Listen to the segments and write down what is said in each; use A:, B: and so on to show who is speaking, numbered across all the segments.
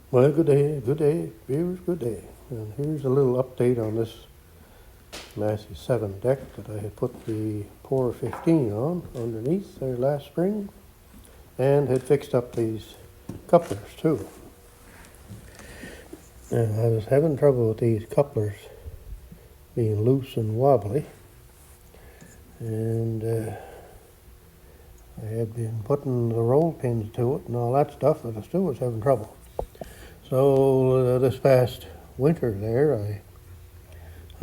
A: Well, good day, viewers, good day. And here's a little update on this Massey 7 deck that I had put the Por15 on underneath there last spring and had fixed up these couplers too. And I was having trouble with these couplers being loose and wobbly, and I had been putting the roll pins to it and all that stuff, but I still was having trouble. So this past winter there, I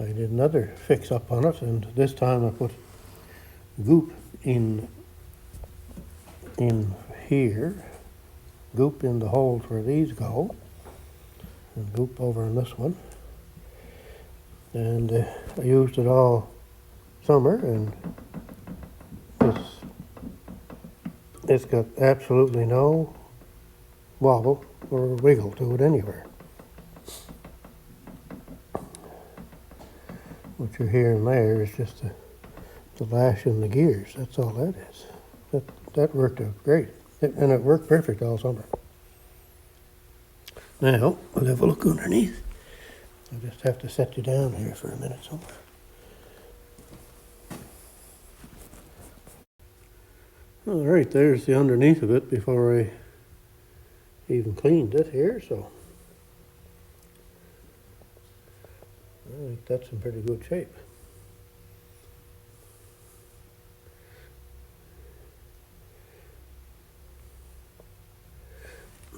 A: did another fix up on it, and this time I put goop in here, goop in the holes where these go, and goop over in this one. And I used it all summer, and it's got absolutely no wobble or wiggle to it anywhere. What you're hearing there is just the lash in the gears. That's all that is. That worked out great, and it worked perfect all summer. Now we'll have a look underneath. I'll just have to set you down here for a minute somewhere. All right, there's the underneath of it before I even cleaned it here, so I think that's in pretty good shape.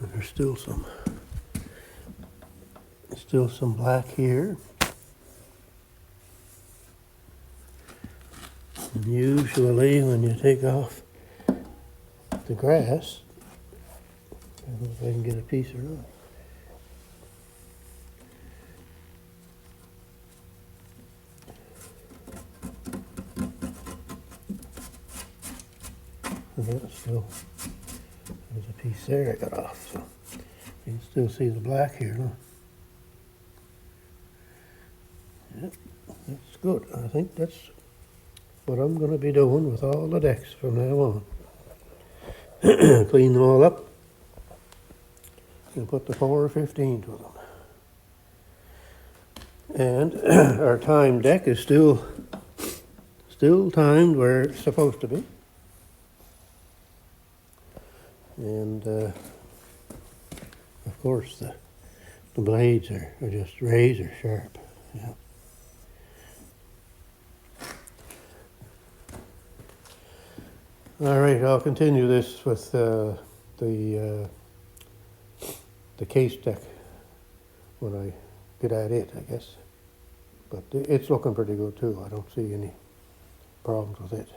A: And there's still some black here. And usually when you take off the grass, I don't know if I can get a piece or not. And that's still, there's a piece there I got off, so you can still see the black here. Huh? Yep, that's good. I think that's what I'm going to be doing with all the decks from now on. Clean them all up and put the Por15 to them. And our time deck is still timed where it's supposed to be. And of course the blades are just razor sharp. Yeah. All right, I'll continue this with the case deck when I get at it, I guess. But it's looking pretty good too. I don't see any problems with it.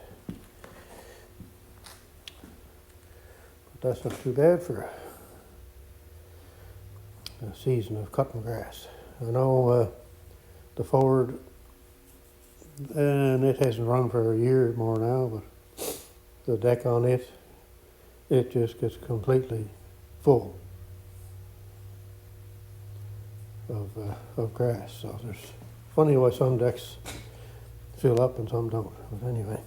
A: But that's not too bad for a season of cutting grass. I know the Ford, and it hasn't run for a year or more now, but the deck on it just gets completely full of grass. So there's funny why some decks fill up and some don't. But anyway,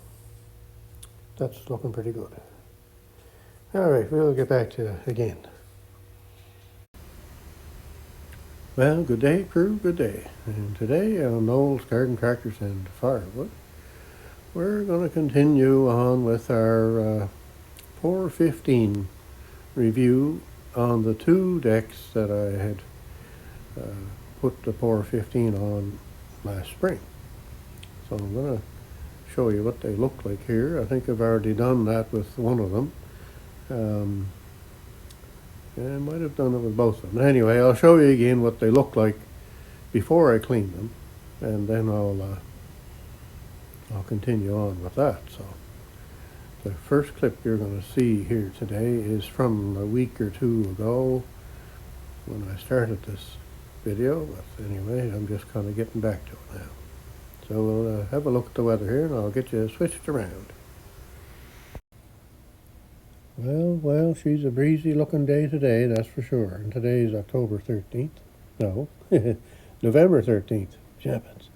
A: that's looking pretty good. All right, we'll get back to it again. Well, good day, crew, good day. And today on Noel's Garden Tractors and Firewood, we're going to continue on with our Por15 review on the two decks that I had put the Por15 on last spring. So I'm going to show you what they look like here. I think I've already done that with one of them. I might have done it with both of them. Anyway, I'll show you again what they look like before I clean them, and then I'll continue on with that. So the first clip you're going to see here today is from a week or two ago when I started this video, but anyway, I'm just kind of getting back to it now. So we'll have a look at the weather here, and I'll get you switched around. Well, she's a breezy looking day today, that's for sure. And today is October 13th. No, November 13th, Japanese.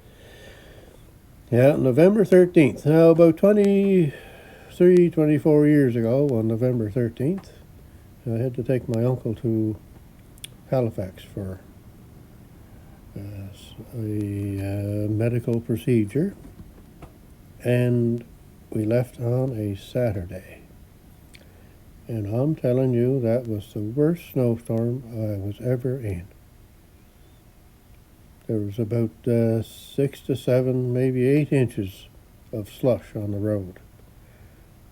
A: Yeah, November 13th. Now, about 24 years ago, on November 13th, I had to take my uncle to Halifax for a medical procedure, and we left on a Saturday. And I'm telling you, that was the worst snowstorm I was ever in. There was about 6 to 7, maybe 8 inches of slush on the road.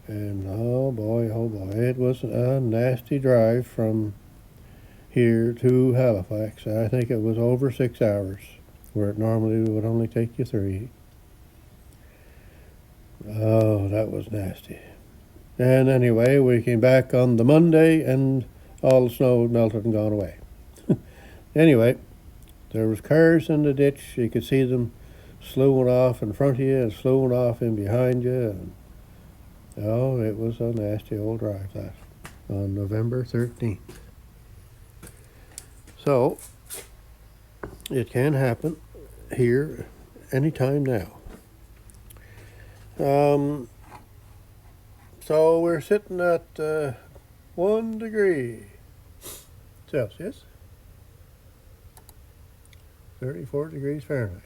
A: And oh boy, it was a nasty drive from here to Halifax. I think it was over 6 hours, where it normally would only take you 3. Oh, that was nasty. And anyway, we came back on the Monday and all the snow had melted and gone away. Anyway, there was cars in the ditch. You could see them slewing off in front of you and slewing off in behind you. And, oh, it was a nasty old drive, that, on November 13th. So, it can happen here anytime now. So we're sitting at 1 degree Celsius, 34 degrees Fahrenheit.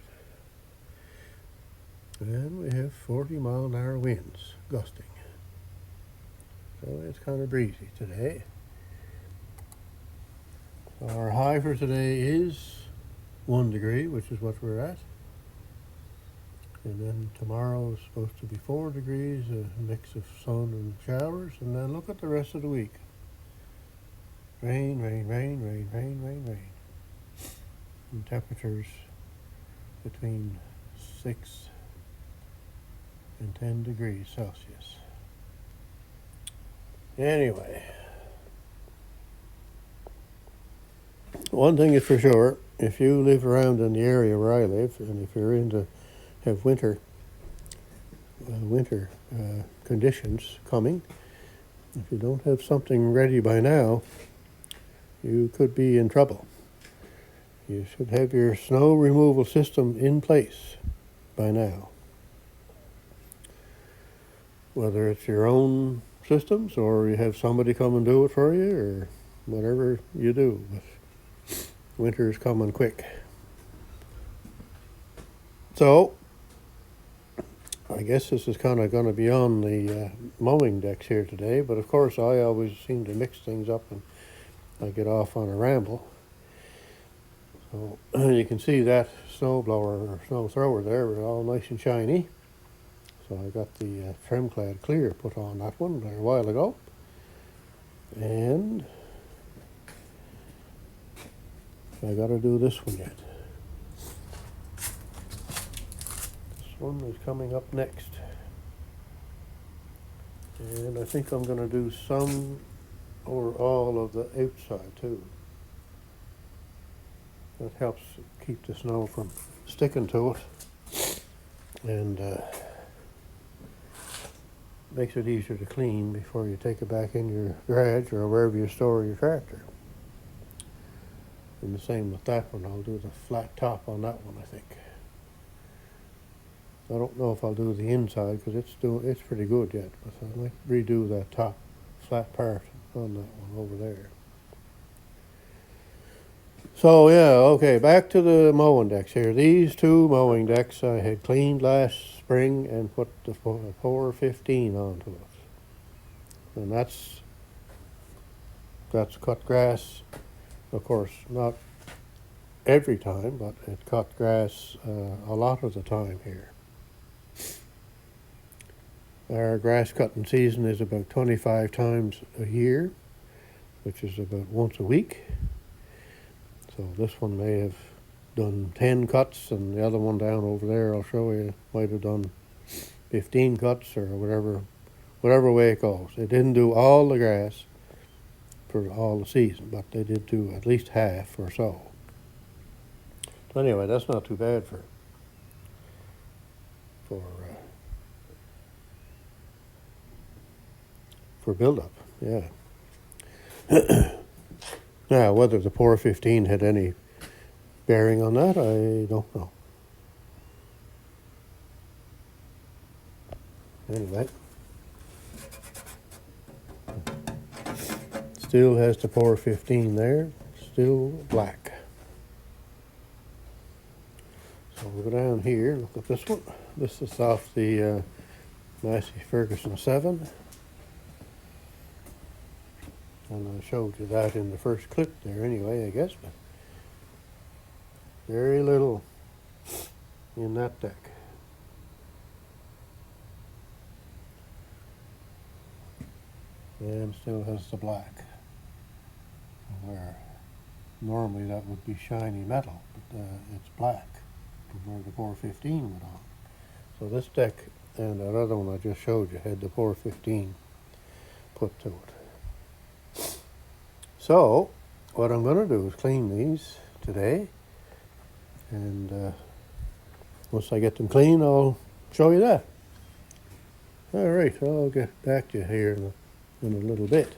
A: And we have 40-mile-an-hour winds gusting. So it's kind of breezy today. Our high for today is 1 degree, which is what we're at. And then tomorrow is supposed to be 4 degrees, a mix of sun and showers. And then look at the rest of the week. Rain, rain, rain, rain, rain, rain, rain. And temperatures between 6 and 10 degrees Celsius. Anyway, one thing is for sure, if you live around in the area where I live, and if you're into have winter conditions coming, if you don't have something ready by now, you could be in trouble. You should have your snow removal system in place by now. Whether it's your own systems or you have somebody come and do it for you or whatever you do. But winter's coming quick. So, I guess this is kind of going to be on the mowing decks here today, but of course I always seem to mix things up and I get off on a ramble. So you can see that snow blower or snow thrower there, it's all nice and shiny. So I got the trim clad clear put on that one a while ago. And I got to do this one yet. One is coming up next, and I think I'm going to do some or all of the outside too. That helps keep the snow from sticking to it, and makes it easier to clean before you take it back in your garage or wherever you store your tractor. And the same with that one. I'll do the flat top on that one, I think. I don't know if I'll do the inside because it's pretty good yet, but I might redo that top flat part on that one over there. So yeah, okay, back to the mowing decks here. These 2 mowing decks I had cleaned last spring and put the Por15 onto it. And that's cut grass, of course, not every time, but it cut grass a lot of the time here. Our grass cutting season is about 25 times a year, which is about once a week. So this one may have done 10 cuts, and the other one down over there, I'll show you, might have done 15 cuts or whatever way it goes. They didn't do all the grass for all the season, but they did do at least half or so. So anyway, that's not too bad for build-up, yeah. Now, whether the Por15 had any bearing on that, I don't know. Anyway, still has the Por15 there. still black. So we'll go down here and look at this one. This is off the Massey Ferguson 7. And I showed you that in the first clip there anyway, I guess, but very little in that deck. And still has the black, where normally that would be shiny metal, but it's black from where the Por15 went on. So this deck and that other one I just showed you had the Por15 put to it. So what I'm going to do is clean these today, and once I get them clean, I'll show you that. All right, I'll get back to you here in a little bit.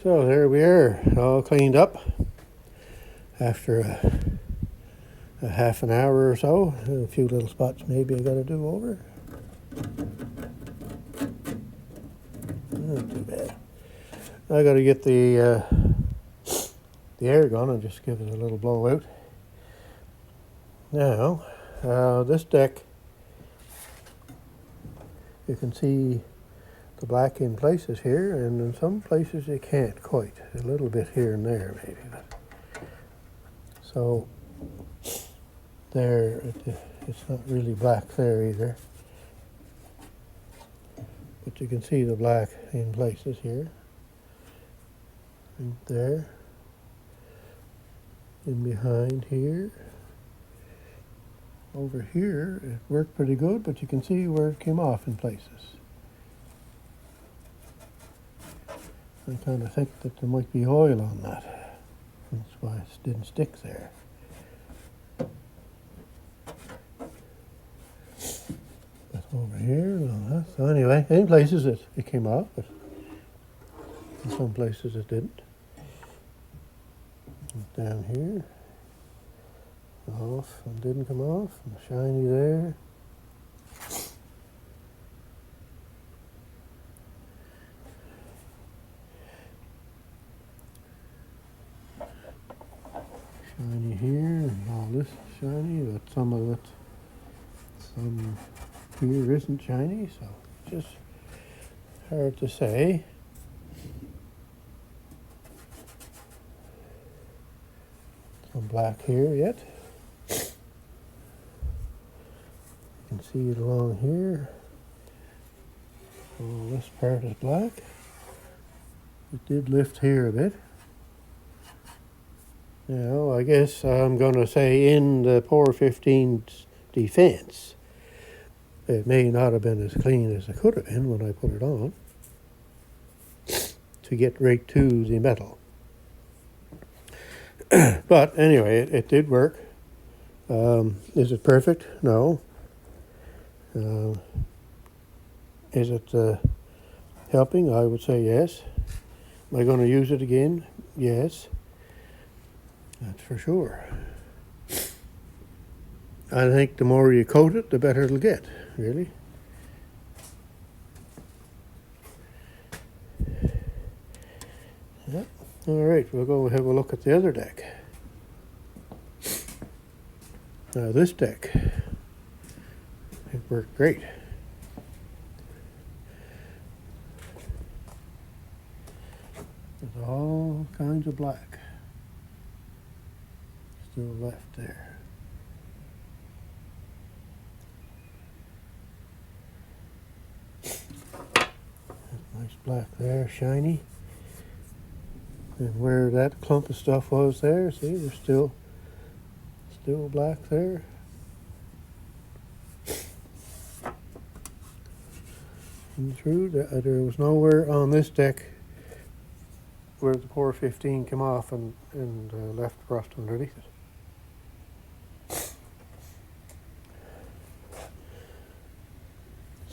A: So there we are, all cleaned up after a half an hour or so. A few little spots maybe I got to do over. Not too bad. I got to get the air gun and just give it a little blowout. Now, this deck, you can see the black in places here, and in some places you can't quite. A little bit here and there maybe. But so there, it's not really black there either. But you can see the black in places here. And there. In behind here. Over here, it worked pretty good, but you can see where it came off in places. I kind of think that there might be oil on that. That's why it didn't stick there. But over here, no, so anyway, in places it came off, but in some places it didn't. And down here, off and didn't come off, and shiny there. Shiny here, and all this is shiny, but some of it, some here isn't shiny, so just hard to say. Some black here yet. You can see it along here. All this part is black. It did lift here a bit. Now, I guess I'm going to say in the Por15's defense, it may not have been as clean as it could have been when I put it on to get right to the metal. But anyway, it did work. Is it perfect? No. Is it helping? I would say yes. Am I going to use it again? Yes. That's for sure. I think the more you coat it, the better it'll get, really. Yep. All right, we'll go have a look at the other deck. Now this deck, it worked great. There's all kinds of black still left there. Nice black there, shiny. And where that clump of stuff was there, see, there's still black there. And through, there was nowhere on this deck where the Por15 came off and left rust underneath it.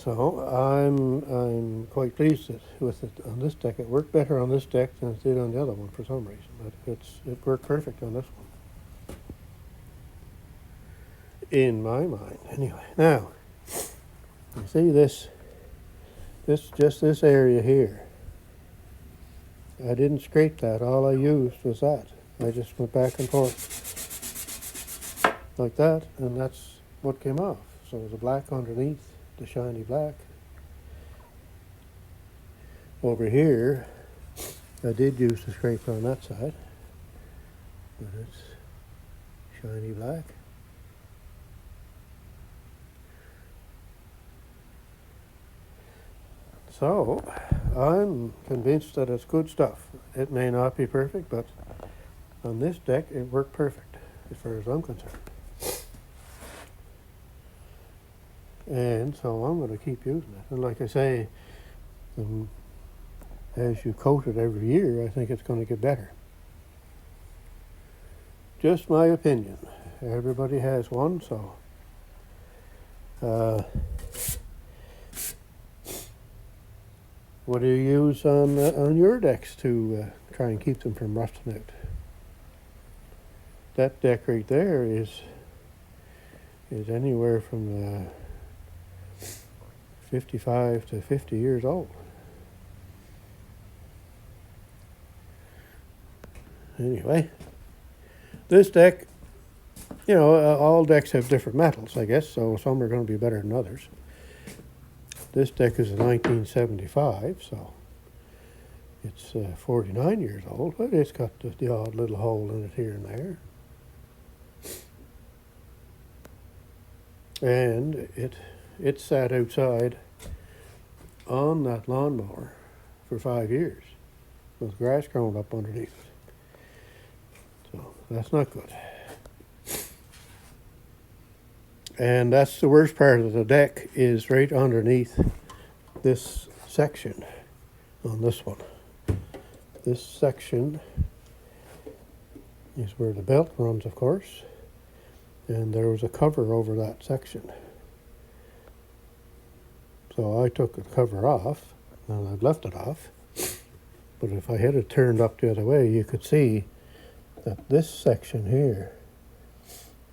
A: So I'm quite pleased with it on this deck. It worked better on this deck than it did on the other one for some reason, but it worked perfect on this one, in my mind. Anyway, now you see this area here. I didn't scrape that. All I used was that. I just went back and forth like that, and that's what came off. So the black underneath, the shiny black. Over here, I did use the scraper on that side, but it's shiny black. So, I'm convinced that it's good stuff. It may not be perfect, but on this deck, it worked perfect, as far as I'm concerned. And so I'm going to keep using it. And like I say, as you coat it every year, I think it's going to get better. Just my opinion. Everybody has one, so what do you use on your decks to try and keep them from rusting out? That deck right there is anywhere from 55 to 50 years old. Anyway, this deck, you know, all decks have different metals, I guess, so some are going to be better than others. This deck is a 1975, so it's 49 years old, but it's got the odd little hole in it here and there. And it sat outside on that lawnmower for 5 years with grass growing up underneath it. So that's not good. And that's the worst part of the deck, is right underneath this section on this one. This section is where the belt runs, of course, and there was a cover over that section. So I took the cover off, and I've left it off. But if I had it turned up the other way, you could see that this section here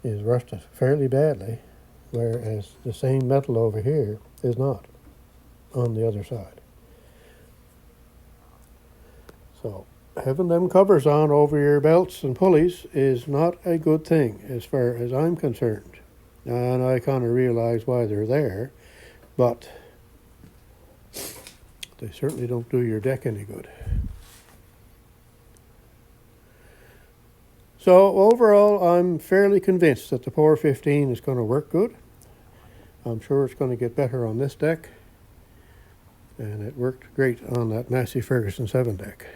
A: is rusted fairly badly, whereas the same metal over here is not on the other side. So having them covers on over your belts and pulleys is not a good thing as far as I'm concerned. And I kind of realize why they're there, but they certainly don't do your deck any good. So overall, I'm fairly convinced that the Por15 is going to work good. I'm sure it's going to get better on this deck, and it worked great on that Massey Ferguson 7 deck.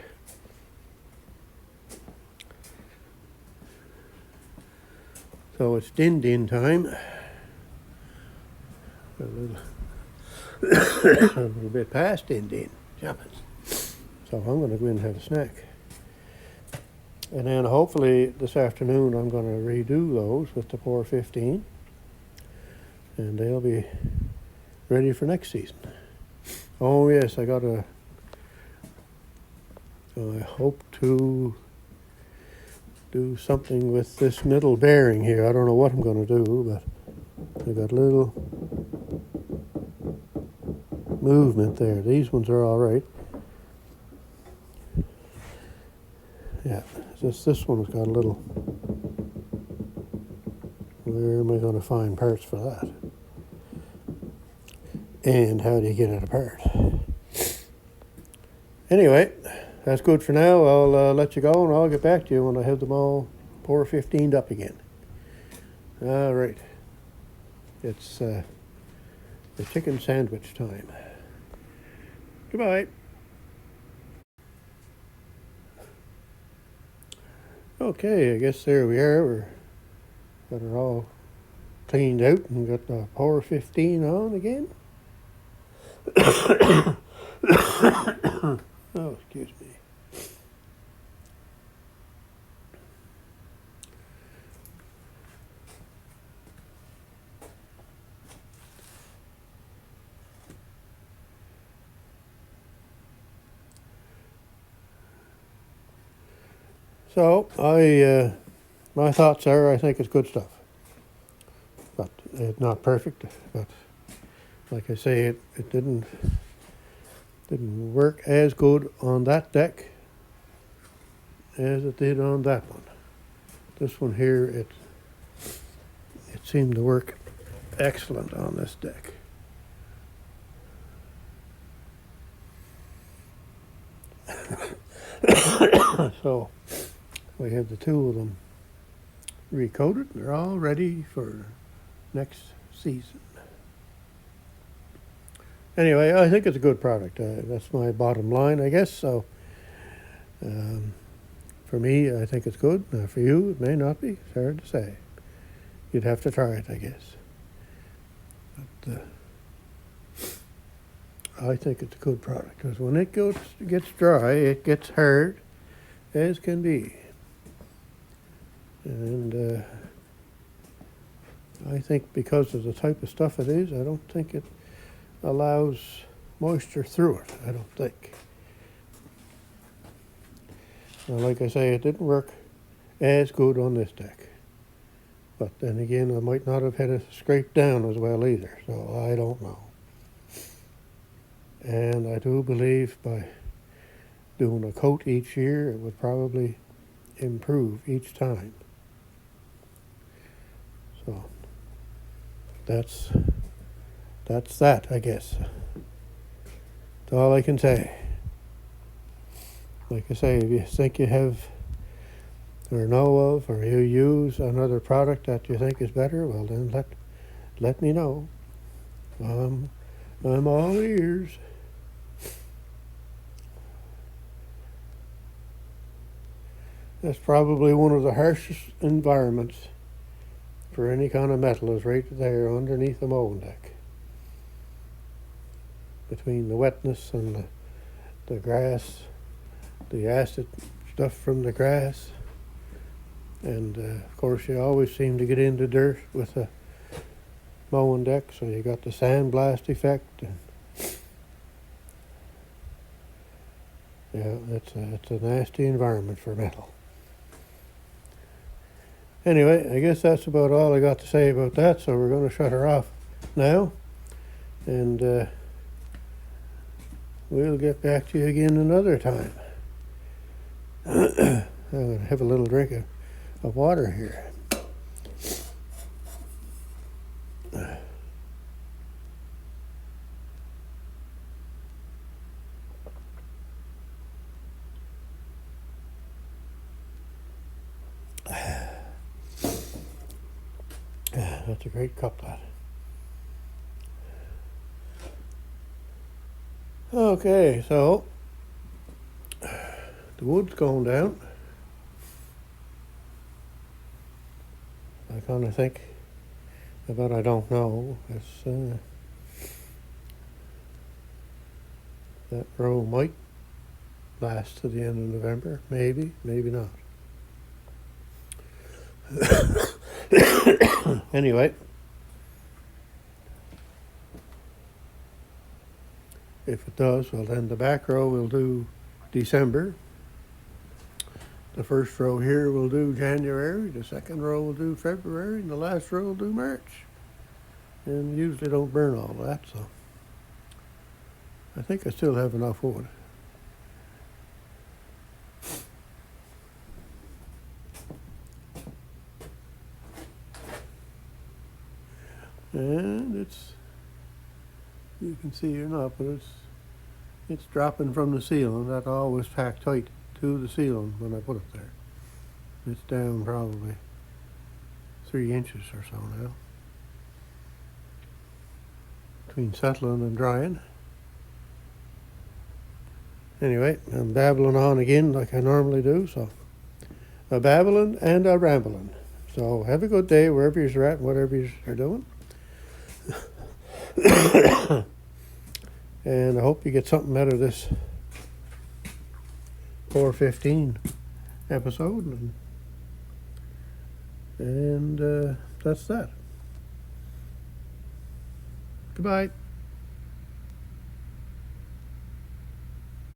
A: So it's din time. A little bit past din. Jumping. So I'm going to go in and have a snack. And then hopefully this afternoon I'm going to redo those with the Por15, and they'll be ready for next season. Oh yes, I hope to do something with this middle bearing here. I don't know what I'm going to do, but I got a little movement there. These ones are all right. Yeah, just this one's got a little. Where am I going to find parts for that? And how do you get it apart? Anyway, that's good for now. I'll let you go, and I'll get back to you when I have them all Por15'd up again. All right. It's the chicken sandwich time. Goodbye. Okay, I guess there we are. Got her all cleaned out and got the Por15 on again. Oh, excuse me. So my thoughts are, I think it's good stuff, but it's not perfect. But like I say, it didn't work as good on that deck as it did on that one. This one here, it seemed to work excellent on this deck. So we have the two of them recoated. They're all ready for next season. Anyway, I think it's a good product. That's my bottom line, I guess. So for me, I think it's good. For you, it may not be. It's hard to say. You'd have to try it, I guess. But I think it's a good product, because when it gets dry, it gets hard as can be. And I think because of the type of stuff it is, I don't think it allows moisture through it, I don't think. Now, like I say, it didn't work as good on this deck. But then again, I might not have had it scraped down as well either, so I don't know. And I do believe by doing a coat each year, it would probably improve each time. So that's that, I guess. That's all I can say. Like I say, if you think you have or know of, or you use another product that you think is better, well then let me know. I'm all ears. That's probably one of the harshest environments for any kind of metal, is right there underneath the mowing deck. Between the wetness and the grass, the acid stuff from the grass, and of course you always seem to get into dirt with a mowing deck, so you got the sandblast effect. And yeah, it's a nasty environment for metal. Anyway, I guess that's about all I got to say about that, so we're going to shut her off now, and we'll get back to you again another time. I'm going to have a little drink of water here. That's a great cup, that. Okay, so the wood's going down. I kind of think, but I don't know. It's that row might last to the end of November, maybe not. Anyway, if it does, well then the back row will do December. The first row here will do January, the second row will do February, and the last row will do March. And usually don't burn all that, so I think I still have enough wood. And you can see or not, but it's dropping from the ceiling. That all was packed tight to the ceiling when I put it there. It's down probably 3 inches or so now, between settling and drying. Anyway, I'm babbling on again like I normally do, so a babbling and a rambling. So have a good day wherever you're at and whatever you're doing. And I hope you get something out of this Por15 episode, and that's that. Goodbye.